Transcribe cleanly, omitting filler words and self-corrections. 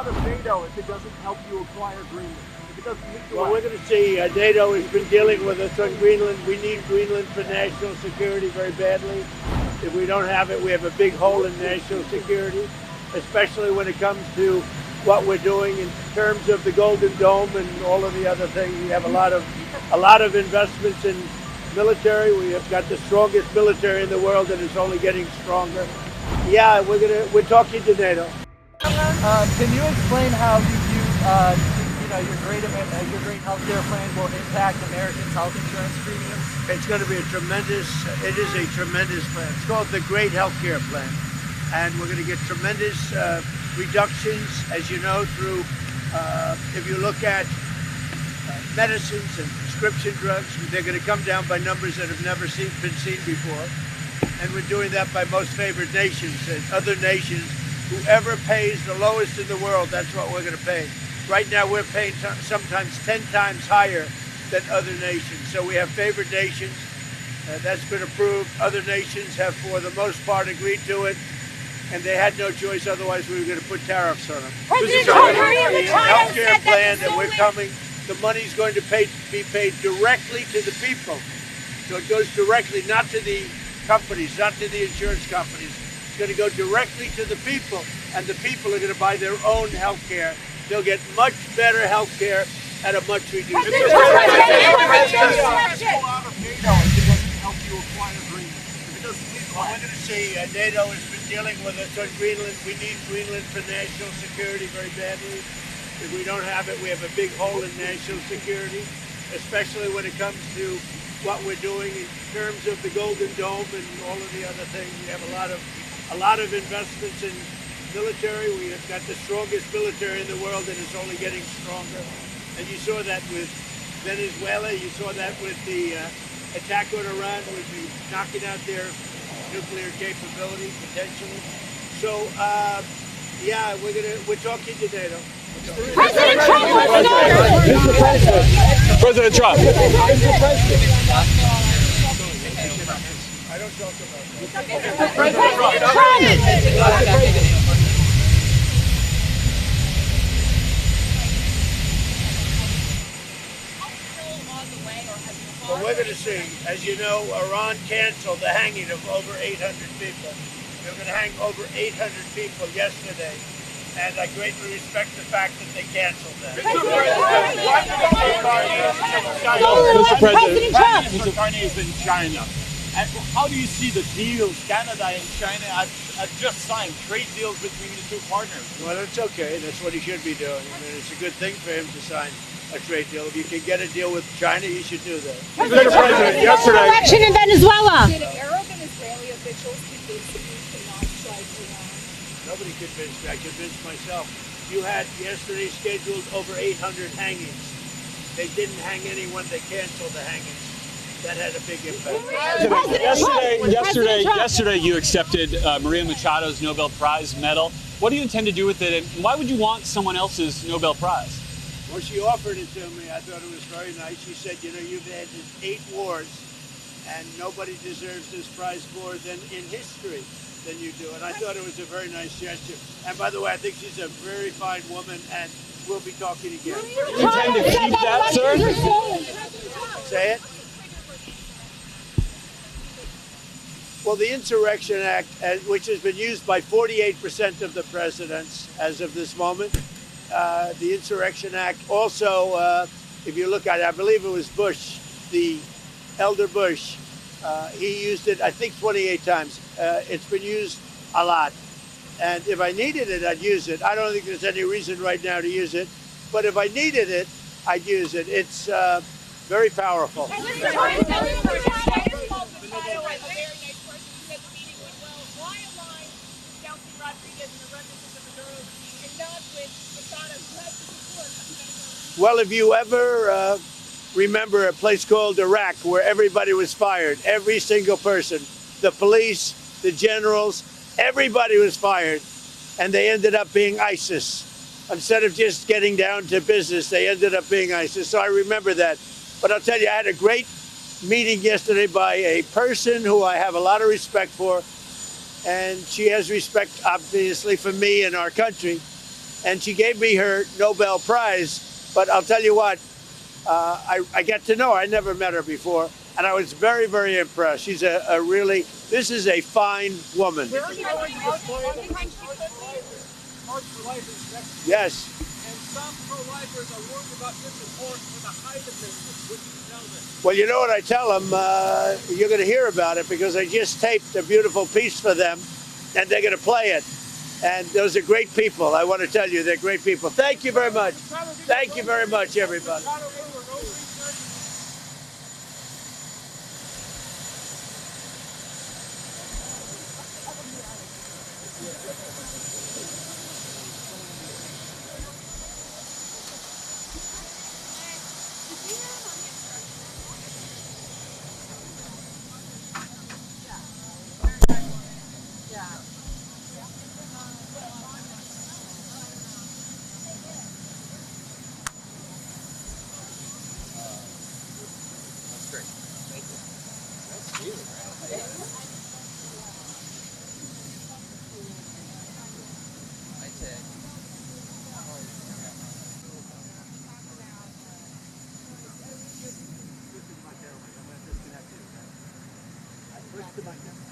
out of NATO if it doesn't help you acquire Greenland? If it doesn't meet the Well, we're going to see. NATO has been dealing with us on Greenland. We need Greenland for national security very badly. If we don't have it, we have a big hole in national security, especially when it comes to what we're doing in terms of the Golden Dome and all of the other things. We have a lot of investments in military. We have got the strongest military in the world, and it's only getting stronger. Yeah, we're talking to NATO. Can you explain how you view, your great healthcare plan will impact Americans' health insurance premiums? It's going to be it is a tremendous plan. It's called the Great Healthcare Plan. And we're going to get tremendous reductions, as you know, through, if you look at medicines and prescription drugs, they're going to come down by numbers that have never been seen before. And we're doing that by most favored nations and other nations. Whoever pays the lowest in the world, that's what we're going to pay. Right now, we're paying sometimes 10 times higher than other nations. So we have favored nations. That's been approved. Other nations have, for the most part, agreed to it. And they had no choice, otherwise we were going to put tariffs on them. President Trump, the healthcare plan that we're coming, the money's going to be paid directly to the people. So it goes directly, not to the companies, not to the insurance companies. It's going to go directly to the people, and the people are going to buy their own health care. They'll get much better health care at a much reduced price. Pull out of NATO if it doesn't help you acquire Greenland. If it doesn't meet the Well, we're going to see. NATO has been dealing with us on Greenland. We need Greenland for national security very badly. If we don't have it, we have a big hole in national security, especially when it comes to what we're doing in terms of the Golden Dome and all of the other things. We have a lot of investments in military. We have got the strongest military in the world, and it's only getting stronger. And you saw that with Venezuela. You saw that with the attack on Iran. We'll be knocking out their nuclear capability potentially. So, yeah, we're talking to NATO. President Trump wants to know. President Trump. I don't talk about that. President Trump. Well, we're going to see. As you know, Iran canceled the hanging of over 800 people. They were going to hang over 800 people yesterday, and I greatly respect the fact that they canceled that. Mr. Carney is in China. And how do you see the deals Canada and China have just signed, trade deals between the two partners? Well, it's okay. That's what he should be doing. I mean, it's a good thing for him to sign a trade deal. If you can get a deal with China, you should do that. Mr. President, yesterday. Election in Venezuela. Did Arab and Israeli officials convince you to not strike Iran? Nobody convinced me. I convinced myself. You had yesterday scheduled over 800 hangings. They didn't hang anyone. They canceled the hangings. That had a big impact. Yesterday you accepted Maria Machado's Nobel Prize medal. What do you intend to do with it, and why would you want someone else's Nobel Prize? Well, she offered it to me. I thought it was very nice. She said, you know, you've had 8 wars, and nobody deserves this prize more than in history than you do. And I thought it was a very nice gesture. And by the way, I think she's a very fine woman, and we'll be talking again. Do you intend to keep that, sir? Say it. Well, the Insurrection Act, which has been used by 48% of the presidents as of this moment, the Insurrection Act also, if you look at it, I believe it was Bush, the elder Bush, he used it, I think, 28 times. It's been used a lot. And if I needed it, I'd use it. I don't think there's any reason right now to use it. But if I needed it, I'd use it. It's very powerful. Well, if you ever remember a place called Iraq where everybody was fired, every single person, the police, the generals, everybody was fired, and they ended up being ISIS. Instead of just getting down to business, they ended up being ISIS. So I remember that. But I'll tell you, I had a great meeting yesterday by a person who I have a lot of respect for, and she has respect, obviously, for me and our country. and she gave me her Nobel Prize. But I'll tell you what, I get to know her. I never met her before, and I was very, very impressed. She's a really, this is a fine woman. Where are you going to display the March for Life inspection? Yes. And some pro-lifers are worried about disreport for the Hyde Amendment. What do you tell them? Well, you know what I tell them? You're going to hear about it because I just taped a beautiful piece for them, and they're going to play it. And those are great people. I want to tell you, they're great people. Thank you very much. Thank you very much, everybody. Push the mic down.